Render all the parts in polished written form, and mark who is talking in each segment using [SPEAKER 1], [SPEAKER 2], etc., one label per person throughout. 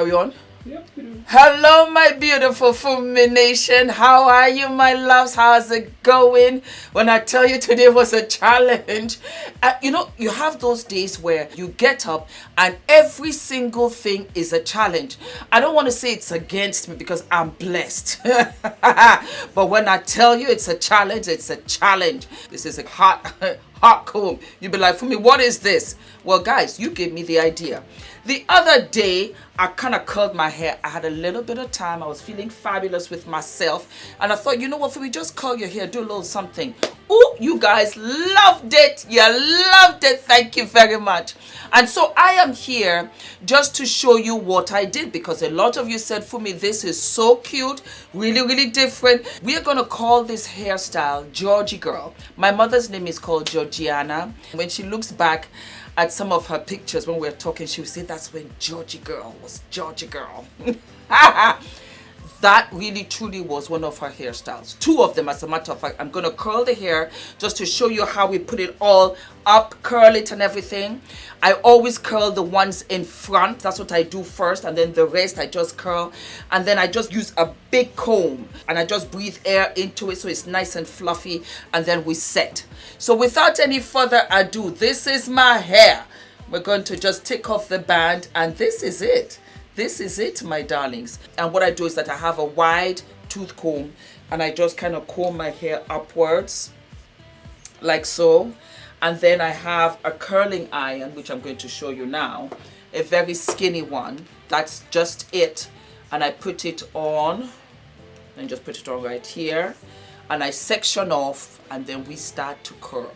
[SPEAKER 1] Are we on?
[SPEAKER 2] Yep, we do.
[SPEAKER 1] Hello, my beautiful Fumi Nation. How are you, my loves? How's it going? When I tell you today was a challenge, you have those days where you get up and every single thing is a challenge. I don't want to say it's against me because I'm blessed. But when I tell you it's a challenge, it's a challenge. This is a hot comb. You'll be like, Fumi, what is this? Well, guys, you gave me the idea. The other day, I kind of curled my hair. I had a little bit of time. I was feeling fabulous with myself. And I thought, you know what, Fumi, just curl your hair, do a little something. Oh, you guys loved it. You loved it. Thank you very much. And so I am here just to show you what I did, because a lot of you said, Fumi, this is so cute, really, really different. We are going to call this hairstyle Georgie Girl. My mother's name is called Georgiana. When she looks back at some of her pictures when we were talking, she would say that's when Georgie Girl was Georgie Girl. That really truly was one of her hairstyles. Two of them, as a matter of fact. I'm going to curl the hair just to show you how we put it all up, curl it and everything. I always curl the ones in front. That's what I do first, and then the rest I just curl, and then I just use a big comb and I just breathe air into it so it's nice and fluffy, and then we set. So without any further ado, this is my hair. We're going to just take off the band, and this is it. This is it, my darlings. And what I do is that I have a wide tooth comb and I just kind of comb my hair upwards like so. And then I have a curling iron, which I'm going to show you now, a very skinny one. That's just it. And I put it on and just put it on right here, and I section off, and then we start to curl.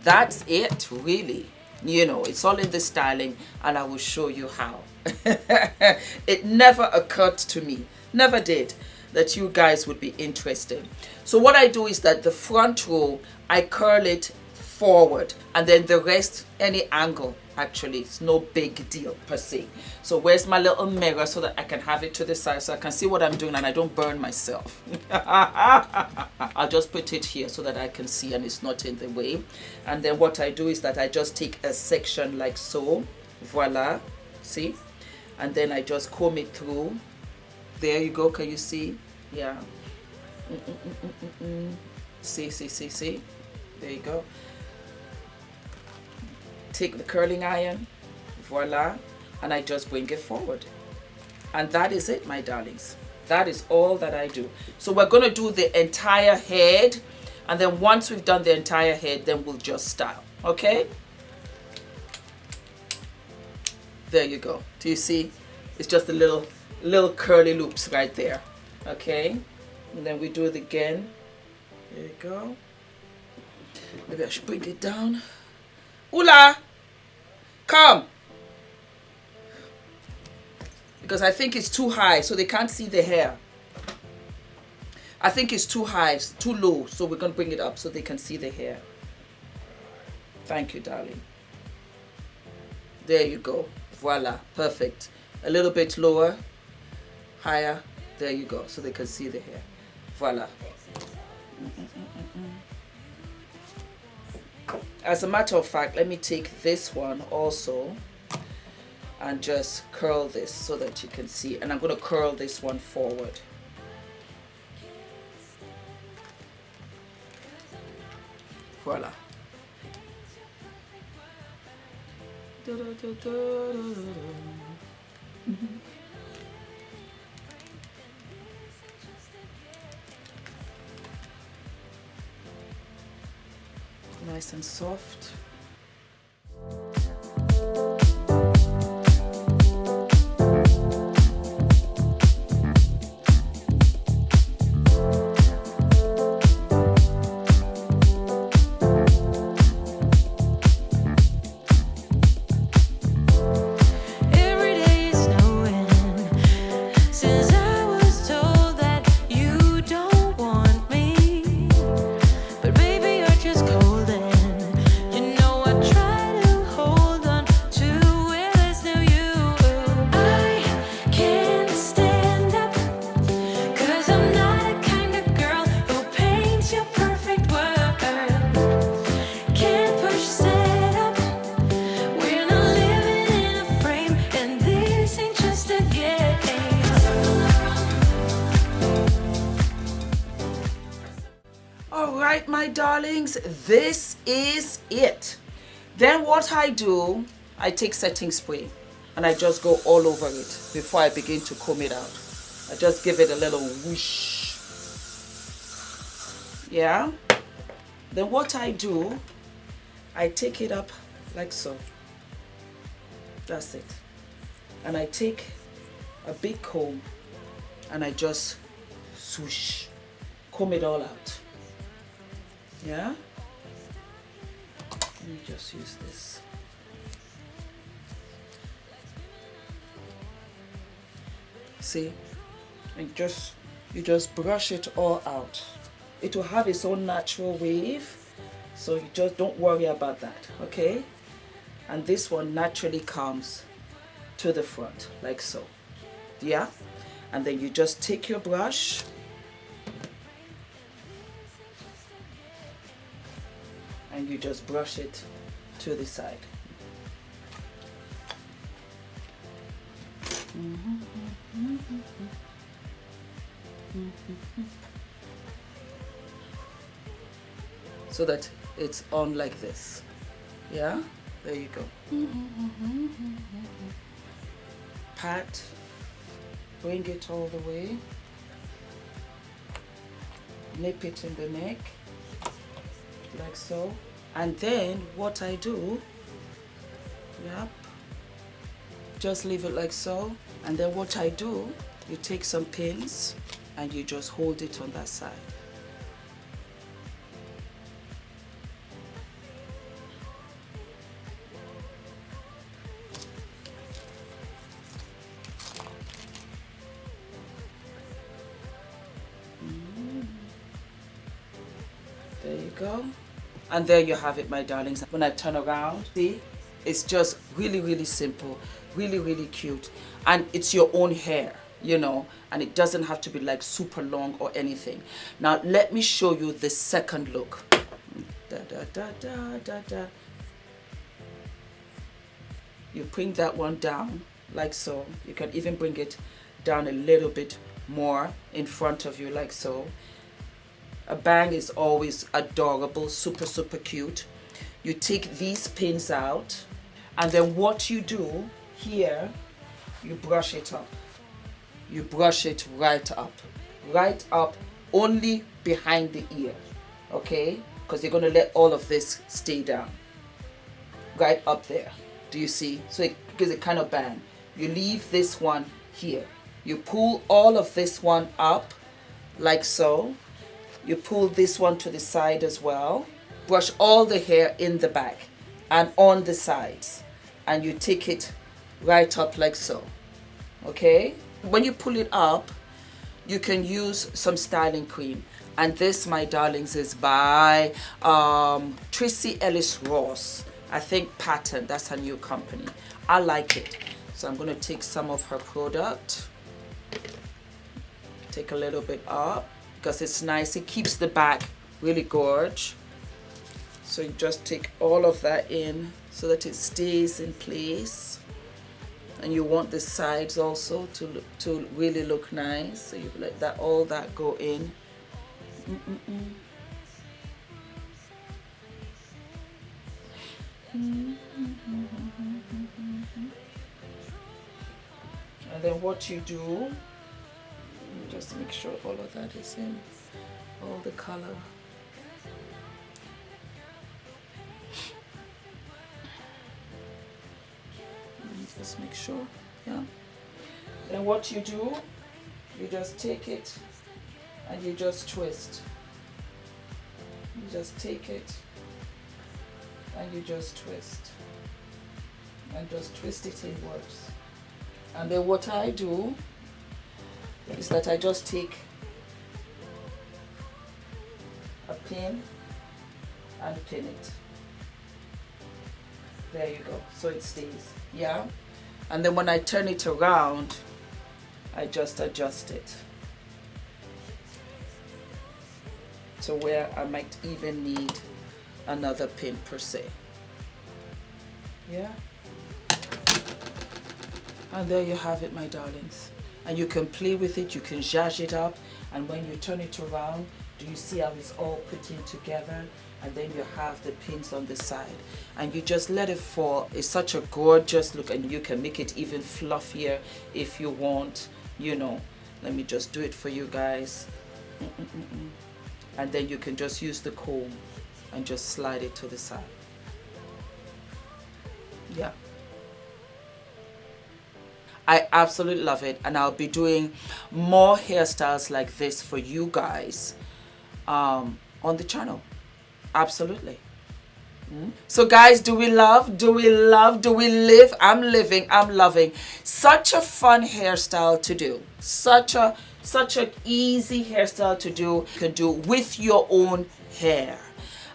[SPEAKER 1] That's it, really. You know, it's all in the styling, and I will show you how. It never occurred to me, never did, that you guys would be interested. So what I do is that the front row, I curl it forward, and then the rest, any angle, actually, it's no big deal per se. So where's my little mirror so that I can have it to the side so I can see what I'm doing and I don't burn myself. I'll just put it here so that I can see and it's not in the way. And then what I do is that I just take a section like so, voila, see, and then I just comb it through. There you go, can you see? Yeah. See, there you go. Take the curling iron, voila, and I just bring it forward. And that is it, my darlings. That is all that I do. So we're going to do the entire head, and then once we've done the entire head, then we'll just style, okay? There you go. Do you see? It's just a little curly loops right there, okay? And then we do it again. There you go. Maybe I should bring it down. Ula, come. Because I think it's too high, so they can't see the hair. I think it's too high, it's too low, so we're going to bring it up so they can see the hair. Thank you, darling. There you go. Voila, perfect. A little bit lower, higher. There you go, so they can see the hair. Voila. As a matter of fact, let me take this one also and just curl this so that you can see. And I'm going to curl this one forward. Voila. Nice and soft.
[SPEAKER 3] Just cold and you know
[SPEAKER 1] darlings, this is it. Then what I do, I take setting spray and I just go all over it before I begin to comb it out. I just give it a little whoosh. Yeah. Then what I do, I take it up like so. That's it. And I take a big comb and I just swoosh, comb it all out. Yeah. Let me just use this. See, and you just brush it all out. It will have its own natural wave, so you just don't worry about that, okay? And this one naturally comes to the front like so. Yeah. And then you just take your brush and you just brush it to the side. So that it's on like this. Yeah, there you go. Pat, bring it all the way, nip it in the neck like so. And then what I do, yep, just leave it like so. And then what I do, you take some pins and you just hold it on that side. There you go. And there you have it, my darlings. When I turn around, see, it's just really simple, really cute. And it's your own hair, you know, and it doesn't have to be like super long or anything. Now let me show you the second look. You bring that one down like so. You can even bring it down a little bit more in front of you like so. A bang is always adorable, super cute. You take these pins out, and then what you do here, you brush it up. You brush it right up, only behind the ear, okay? Because you're going to let all of this stay down, right up there. Do you see? So it gives a kind of bang. You leave this one here. You pull all of this one up, like so. You pull this one to the side as well. Brush all the hair in the back and on the sides. And you take it right up like so. Okay? When you pull it up, you can use some styling cream. And this, my darlings, is by Tracee Ellis Ross. I think Pattern, that's her new company. I like it. So I'm going to take some of her product. Take a little bit up. Because it's nice, it keeps the back really gorgeous. So you just take all of that in so that it stays in place. And you want the sides also to really look nice. So you let that all that go in. And then what you do, just make sure all of that is in, all the color. Just make sure, yeah. Then what you do, you just take it and you just twist. You just take it and you just twist. And just twist it inwards. And then what I do is that I just take a pin and pin it. There you go. So it stays. Yeah. And then when I turn it around, I just adjust it to where I might even need another pin per se. Yeah. And there you have it, my darlings. And you can play with it, you can zhazh it up, and when you turn it around, Do you see how it's all putting together? And then you have the pins on the side, and you just let it fall. It's such a gorgeous look, and you can make it even fluffier if you want, you know. Let me just do it for you guys. And then you can just use the comb and just slide it to the side. Yeah, I absolutely love it, and I'll be doing more hairstyles like this for you guys on the channel. Absolutely. So guys, do we love, do we love, do we live? I'm living, I'm loving. Such a fun hairstyle to do. Such a easy hairstyle to do. You can do with your own hair,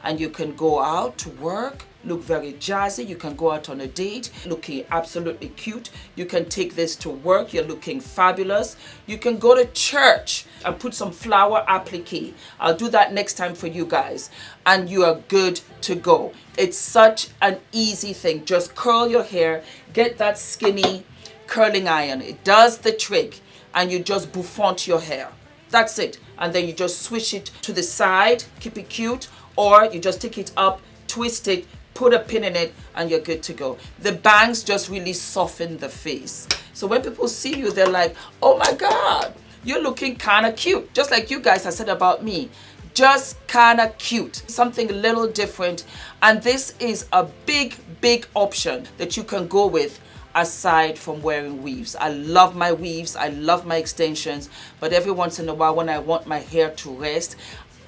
[SPEAKER 1] and you can go out to work, look very jazzy. You can go out on a date looking absolutely cute. You can take this to work, you're looking fabulous. You can go to church and put some flower applique. I'll do that next time for you guys, and you are good to go. It's such an easy thing. Just curl your hair, get that skinny curling iron. It does the trick, and you just bouffant your hair. That's it. And then you just swish it to the side, keep it cute, or you just take it up, twist it, put a pin in it, and you're good to go. The bangs just really soften the face. So when people see you, they're like, oh my God, you're looking kind of cute. Just like you guys have said about me. Just kind of cute. Something a little different. And this is a big, big option that you can go with aside from wearing weaves. I love my weaves. I love my extensions. But every once in a while when I want my hair to rest,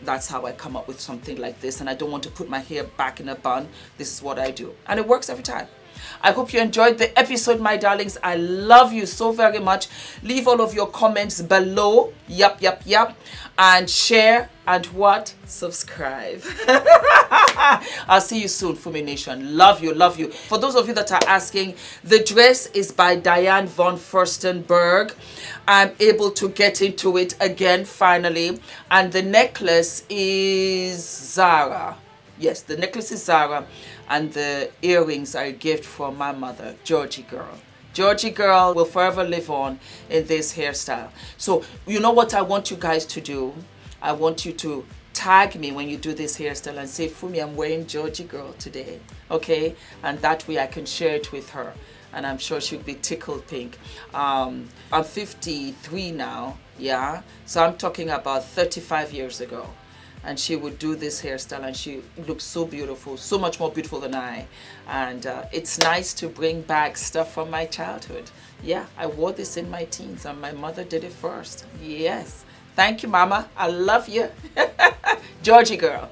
[SPEAKER 1] that's how I come up with something like this, and I don't want to put my hair back in a bun. This is what I do, and it works every time. I hope you enjoyed the episode, my darlings. I love you so very much. Leave all of your comments below. Yup, and share, and what? Subscribe. I'll see you soon, Fumi Nation. Love you, love you. For those of you that are asking, the dress is by Diane von Furstenberg. I'm able to get into it again finally, and the necklace is Zara. Yes, the necklace is Zara, and the earrings are a gift from my mother, Georgie Girl. Georgie Girl will forever live on in this hairstyle. So you know what I want you guys to do? I want you to tag me when you do this hairstyle and say, Fumi, I'm wearing Georgie Girl today. Okay? And that way I can share it with her. And I'm sure she'll be tickled pink. I'm 53 now. Yeah? So I'm talking about 35 years ago. And she would do this hairstyle, and she looks so beautiful, so much more beautiful than I. And it's nice to bring back stuff from my childhood. Yeah, I wore this in my teens, and my mother did it first. Yes. Thank you, Mama. I love you. Georgie Girl.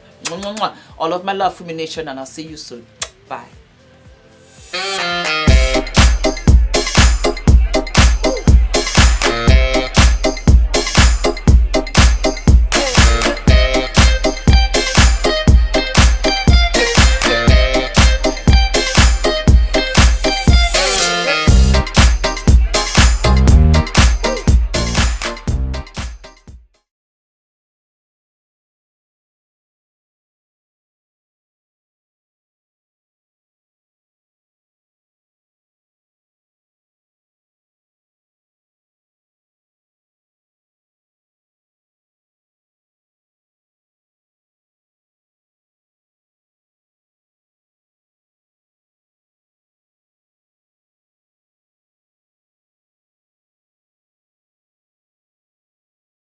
[SPEAKER 1] All of my love, Fumi Nation, and I'll see you soon. Bye.